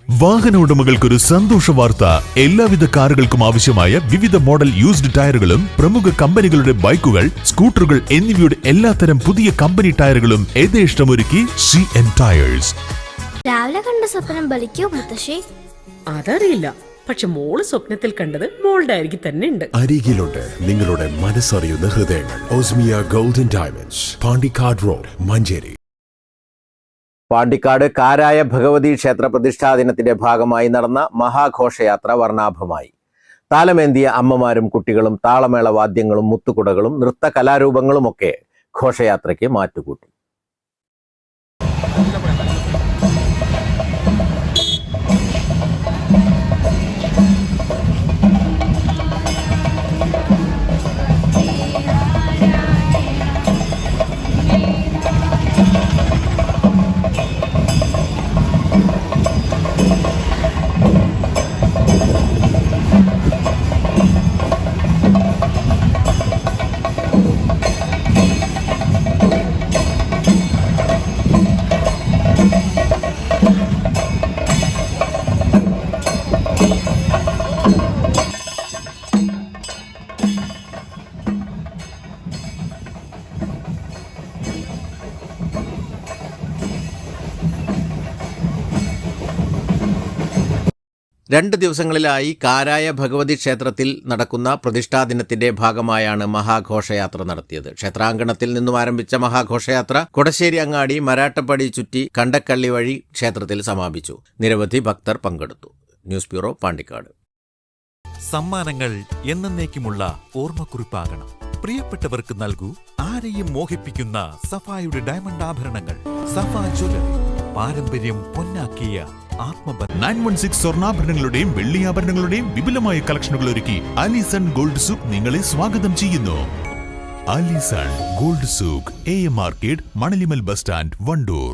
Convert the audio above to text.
വാഹന ഉടമകൾക്കൊരു സന്തോഷ വാർത്ത. എല്ലാവിധ കാറുകൾക്കും ആവശ്യമായ വിവിധ മോഡൽ യൂസ്ഡ് ടയറുകളും പ്രമുഖ കമ്പനികളുടെ ബൈക്കുകൾ, സ്കൂട്ടറുകൾ എന്നിവയുടെ എല്ലാത്തരം പുതിയ കമ്പനി ടയറുകളും യഥേഷ്ടമൊരുക്കി CN ടയേഴ്സ്. രാവിലെ കണ്ട സ്വപ്നം ബലിക്കോ മുത്തശ്ശി? അതറിയില്ല, പക്ഷെ മോള് സ്വപ്നത്തിൽ കണ്ടത് മോളുടെ അരികിൽ തന്നെ ഉണ്ട്. അരികിലുണ്ട് നിങ്ങളുടെ മനസ്സറിയുന്ന ഹൃദയങ്ങൾ. Osmia golden diamonds, Pandikkad road, Manjeri. Pandikkad കാരായ ഭഗവതി ക്ഷേത്ര പ്രതിഷ്ഠാ ദിനത്തിന്റെ ഭാഗമായി നടന്ന മഹാഘോഷയാത്ര വർണ്ണാഭമായി. താലമേന്തിയ അമ്മമാരും കുട്ടികളും താളമേള വാദ്യങ്ങളും മുത്തുകുടകളും നൃത്ത കലാരൂപങ്ങളുമൊക്കെ ഘോഷയാത്രയ്ക്ക് മാറ്റുകൂട്ടി. രണ്ട് ദിവസങ്ങളിലായി കാരായ ഭഗവതി ക്ഷേത്രത്തിൽ നടക്കുന്ന പ്രതിഷ്ഠാദിനത്തിന്റെ ഭാഗമായാണ് മഹാഘോഷയാത്ര നടത്തിയത്. ക്ഷേത്രാങ്കണത്തിൽ നിന്നും ആരംഭിച്ച മഹാഘോഷയാത്ര കൊടശ്ശേരി അങ്ങാടി, മരാട്ടപ്പടി ചുറ്റി കണ്ടക്കള്ളി വഴി ക്ഷേത്രത്തിൽ സമാപിച്ചു. നിരവധി ഭക്തർ പങ്കെടുത്തു. News bureau, Pandikkad. സമ്മാനങ്ങൾ എന്നേക്കുമുള്ള ഓർമ്മക്കുറിപ്പാകണം. പ്രിയപ്പെട്ടവർക്ക് നൽകൂ ആരെയും മോഹിപ്പിക്കുന്ന സഫായുടെ ഡയമണ്ട് ആഭരണങ്ങൾ. സഫ ജ്വല്ലറി, പാരമ്പര്യം പൊന്നാക്കിയ 916 സ്വർണ്ണാഭരണങ്ങളുടെയും വെള്ളിയാഭരണങ്ങളുടെയും വിപുലമായ കളക്ഷനുകൾ ഒരുക്കി അലിസൺ ഗോൾഡ് സൂക്ക് നിങ്ങളെ സ്വാഗതം ചെയ്യുന്നു. അലിസൺ ഗോൾഡ് സൂക്ക്, AM market, Manalimal bus stand, Wandoor.